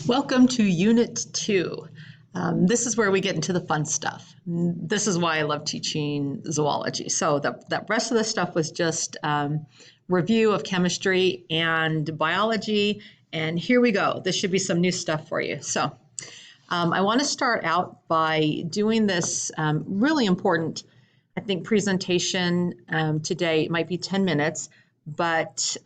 Welcome to Unit 2. This is where we get into the fun stuff. This is why I love teaching zoology. So the rest of the stuff was just review of chemistry and biology. And here we go. This should be some new stuff for you. So I want to start out by doing this really important, I think, presentation today. It might be 10 minutes, but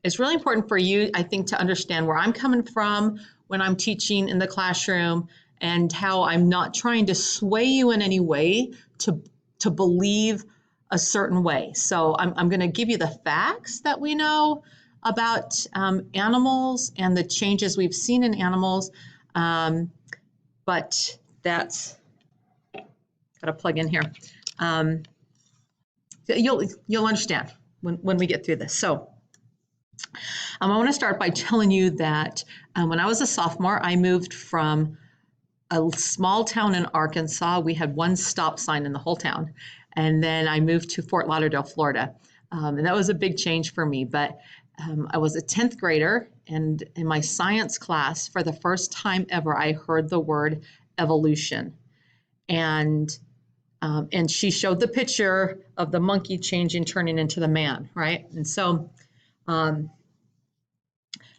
it's really important for you, I think, to understand where I'm coming from when I'm teaching in the classroom and how I'm not trying to sway you in any way to believe a certain way. So I'm going to give you the facts that we know about animals and the changes we've seen in animals. But that's got to plug in here. You'll understand when we get through this. So I want to start by telling you that when I was a sophomore, I moved from a small town in Arkansas. We had one stop sign in the whole town. And then I moved to Fort Lauderdale, Florida. And that was a big change for me. But I was a 10th grader, and in my science class, for the first time ever, I heard the word evolution. And she showed the picture of the monkey changing, turning into the man, right? And so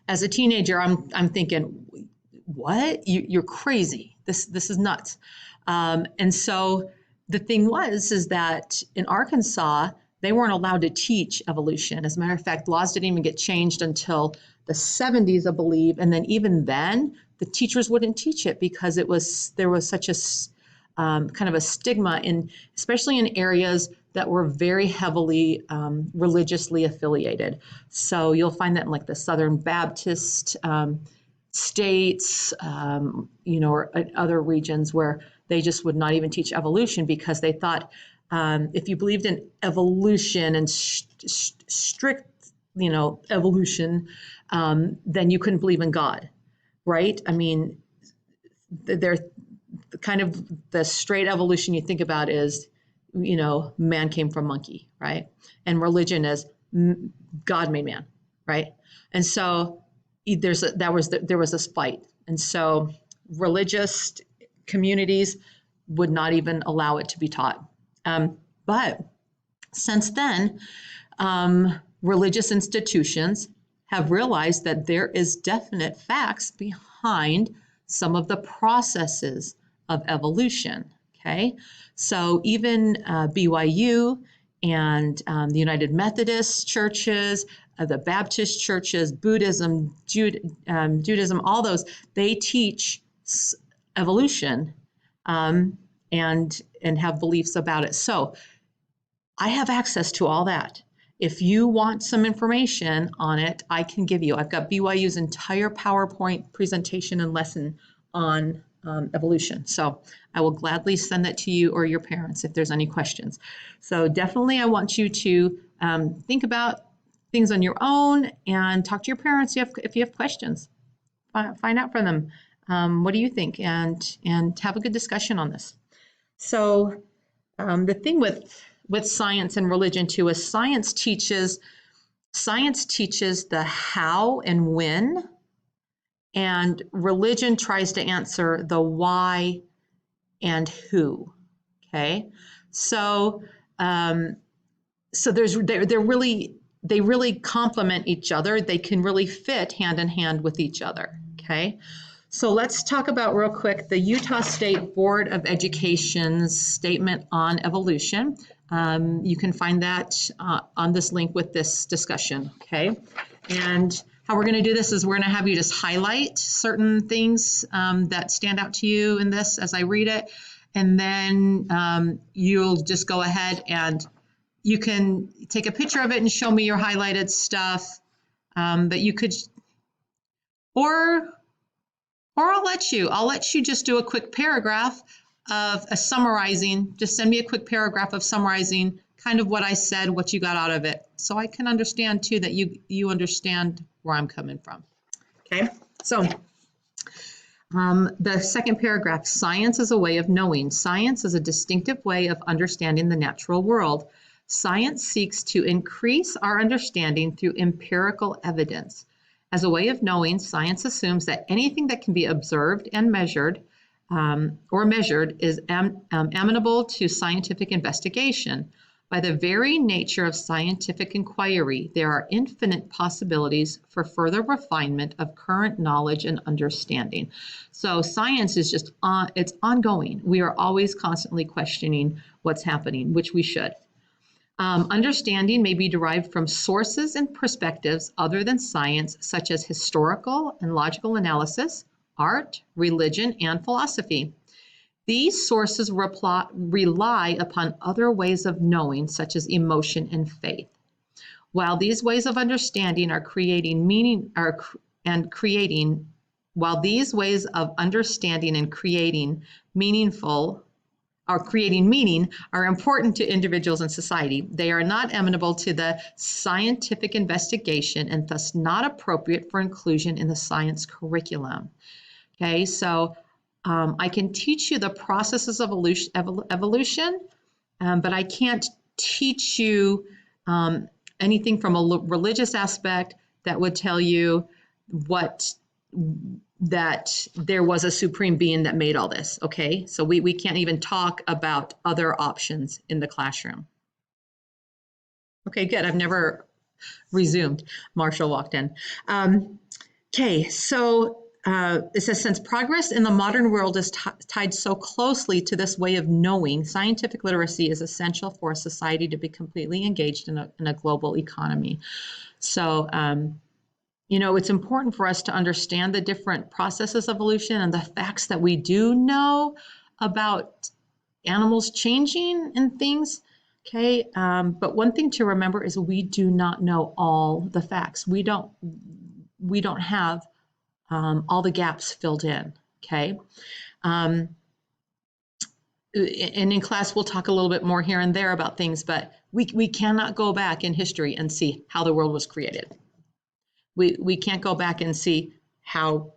as a teenager, I'm thinking, what? You're crazy. This is nuts. And so the thing is that in Arkansas, they weren't allowed to teach evolution. As a matter of fact, laws didn't even get changed until the 70s, I believe. And then even then, the teachers wouldn't teach it because there was such a kind of a stigma, especially in areas that were very heavily religiously affiliated. So you'll find that in like the Southern Baptist states, or other regions where they just would not even teach evolution because they thought if you believed in evolution and strict, evolution, then you couldn't believe in God, right? I mean, they're kind of the straight evolution you think about is, man came from monkey, right? And religion is God made man, right? And so there was this fight. And so religious communities would not even allow it to be taught. But since then, religious institutions have realized that there is definite facts behind some of the processes of evolution, okay? So even BYU and the United Methodist churches, the Baptist churches, Buddhism, Judaism, all those, they teach evolution and have beliefs about it. So I have access to all that. If you want some information on it, I can give you. I've got BYU's entire PowerPoint presentation and lesson on evolution. So I will gladly send that to you or your parents if there's any questions. So definitely I want you to think about things on your own and talk to your parents if you have questions. Find out from them. What do you think? And have a good discussion on this. So the thing with science and religion too is science teaches the how and when, and religion tries to answer the why and who. Okay, so they really complement each other. They can really fit hand in hand with each other. Okay. So let's talk about real quick the Utah State Board of Education's statement on evolution. You can find that on this link with this discussion, okay? And how we're going to do this is we're going to have you just highlight certain things that stand out to you in this as I read it, and then you'll just go ahead and you can take a picture of it and show me your highlighted stuff, but you could, or I'll let you just do a quick paragraph of summarizing. Just send me a quick paragraph of summarizing kind of what I said, what you got out of it, so I can understand too that you understand where I'm coming from. Okay, so the second paragraph, science is a way of knowing. Science is a distinctive way of understanding the natural world. Science seeks to increase our understanding through empirical evidence. As a way of knowing, science assumes that anything that can be observed and measured is amenable to scientific investigation. By the very nature of scientific inquiry, there are infinite possibilities for further refinement of current knowledge and understanding. So science is just it's ongoing. We are always constantly questioning what's happening, which we should. Understanding may be derived from sources and perspectives other than science, such as historical and logical analysis, art, religion, and philosophy. These sources rely upon other ways of knowing, such as emotion and faith. While these ways of understanding are creating meaning, while these ways of understanding and creating meaning are important to individuals and society, they are not amenable to the scientific investigation and thus not appropriate for inclusion in the science curriculum. Okay, so I can teach you the processes of evolution, but I can't teach you anything from a religious aspect that would tell you that there was a supreme being that made all this, okay? So we can't even talk about other options in the classroom. Okay, good. I've never resumed. Marshall walked in. Okay, so it says, since progress in the modern world is tied so closely to this way of knowing, scientific literacy is essential for a society to be completely engaged in a global economy. So, it's important for us to understand the different processes of evolution and the facts that we do know about animals changing and things. Okay, but one thing to remember is we do not know all the facts. We don't have all the gaps filled in. Okay, and in class we'll talk a little bit more here and there about things, but we cannot go back in history and see how the world was created. We can't go back and see how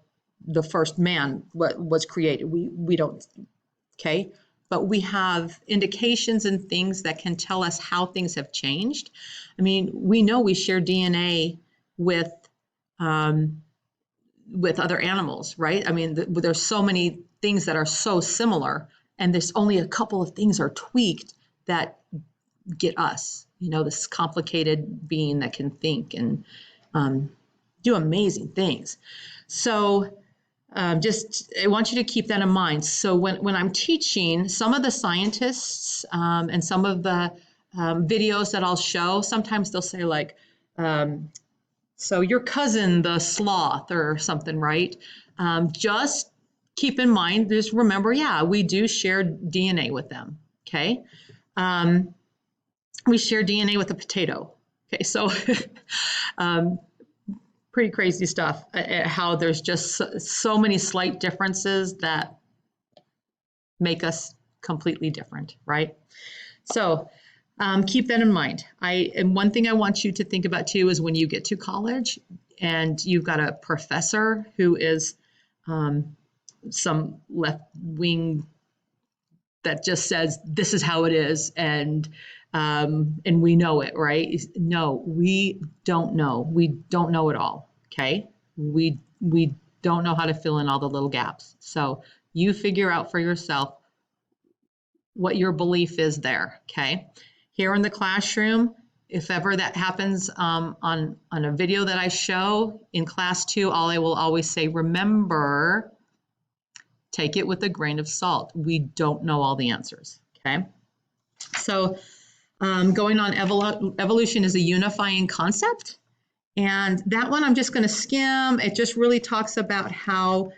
the first man was created. We don't, okay? But we have indications and things that can tell us how things have changed. I mean, we know we share DNA with other animals, right? I mean, there's so many things that are so similar, and there's only a couple of things are tweaked that get us, this complicated being that can think and do amazing things. So I want you to keep that in mind. So when I'm teaching, some of the scientists and some of the videos that I'll show, sometimes they'll say like, so your cousin, the sloth or something, right? Just keep in mind, just remember, yeah, we do share DNA with them, okay? We share DNA with a potato, okay? So pretty crazy stuff, how there's just so many slight differences that make us completely different, right? So keep that in mind. And one thing I want you to think about too is when you get to college and you've got a professor who is some left wing that just says this is how it is and we know it, right? No, we don't know. We don't know it all. Okay, we don't know how to fill in all the little gaps. So you figure out for yourself what your belief is there. Okay, here in the classroom, if ever that happens on a video that I show in class 2, I will always say, remember, take it with a grain of salt. We don't know all the answers. Okay, so going on, evolution is a unifying concept. And that one I'm just going to skim. It just really talks about how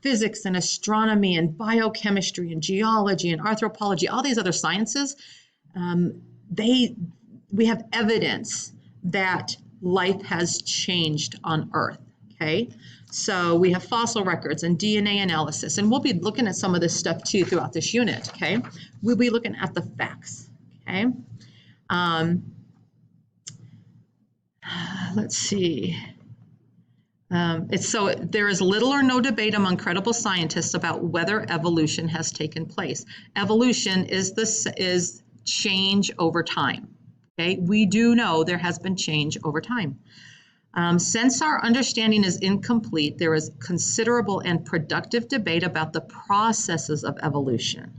physics and astronomy and biochemistry and geology and anthropology, all these other sciences, we have evidence that life has changed on Earth, okay? So we have fossil records and DNA analysis, and we'll be looking at some of this stuff too throughout this unit, okay? We'll be looking at the facts, okay? Let's see. There is little or no debate among credible scientists about whether evolution has taken place. Evolution is change over time. Okay, we do know there has been change over time. Since our understanding is incomplete, there is considerable and productive debate about the processes of evolution.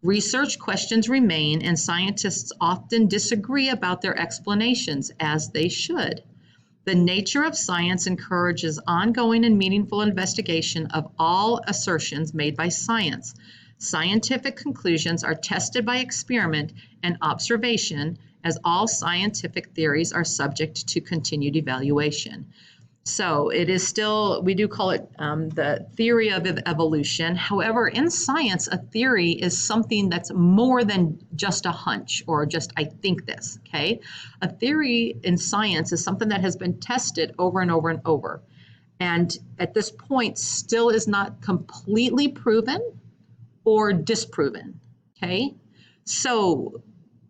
Research questions remain, and scientists often disagree about their explanations, as they should. The nature of science encourages ongoing and meaningful investigation of all assertions made by science. Scientific conclusions are tested by experiment and observation, as all scientific theories are subject to continued evaluation. So it is still, we do call it the theory of evolution. However, in science, a theory is something that's more than just a hunch or just, I think this, okay? A theory in science is something that has been tested over and over and over. And at this point, still is not completely proven or disproven, okay? So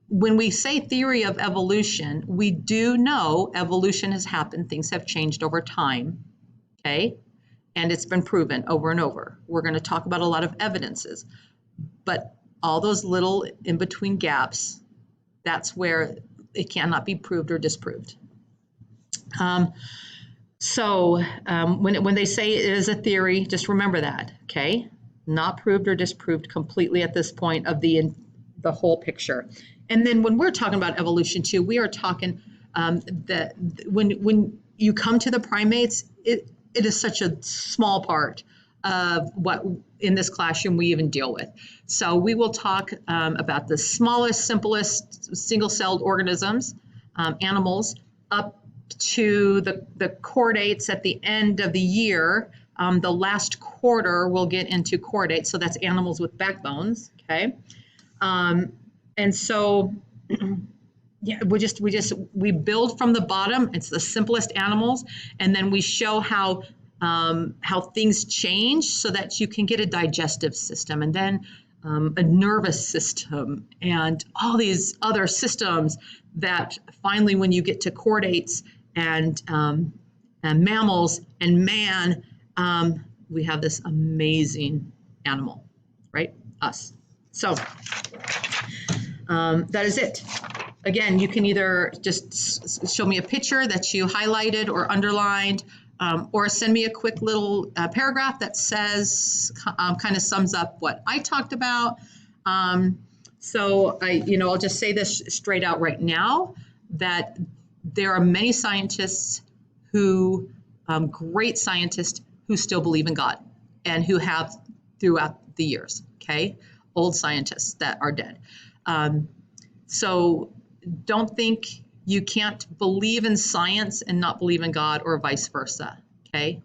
when we say theory of evolution, we do know evolution has happened. Things have changed over time, okay? And it's been proven over and over. We're going to talk about a lot of evidences, but all those little in-between gaps, that's where it cannot be proved or disproved. When they say it is a theory, just remember that, okay? Not proved or disproved completely at this point of the whole picture. And then when we're talking about evolution too, we are talking that when you come to the primates, it is such a small part of what in this classroom we even deal with. So we will talk about the smallest, simplest single-celled organisms, animals, up to the chordates at the end of the year. The last quarter we'll get into chordates, so that's animals with backbones, okay? And so, yeah, we build from the bottom. It's the simplest animals, and then we show how things change so that you can get a digestive system, and then a nervous system, and all these other systems that finally, when you get to chordates and mammals and man, we have this amazing animal, right? Us. So. That is it. Again, you can either just show me a picture that you highlighted or underlined, or send me a quick little paragraph that says, kind of sums up what I talked about. So I'll just say this straight out right now, that there are many scientists who, great scientists who still believe in God and who have throughout the years, okay? Old scientists that are dead. So don't think you can't believe in science and not believe in God, or vice versa, okay?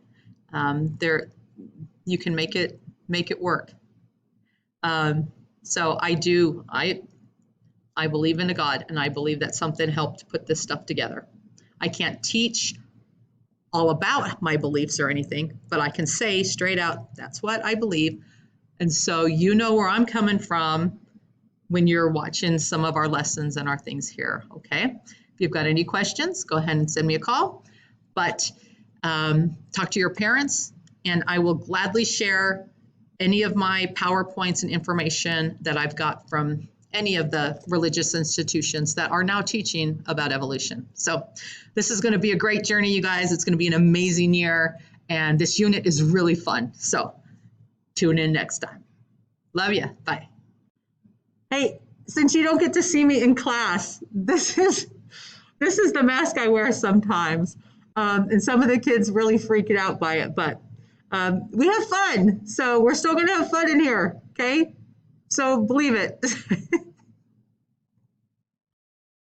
You can make it work. So I believe in a God, and I believe that something helped put this stuff together. I can't teach all about my beliefs or anything, but I can say straight out, that's what I believe. And so you know where I'm coming from when you're watching some of our lessons and our things here, okay? If you've got any questions, go ahead and send me a call. But talk to your parents, and I will gladly share any of my PowerPoints and information that I've got from any of the religious institutions that are now teaching about evolution. So this is going to be a great journey, you guys. It's going to be an amazing year, and this unit is really fun. So tune in next time. Love you. Bye. Hey, since you don't get to see me in class, this is the mask I wear sometimes. And some of the kids really freak out by it, but we have fun. So we're still going to have fun in here, okay? So believe it.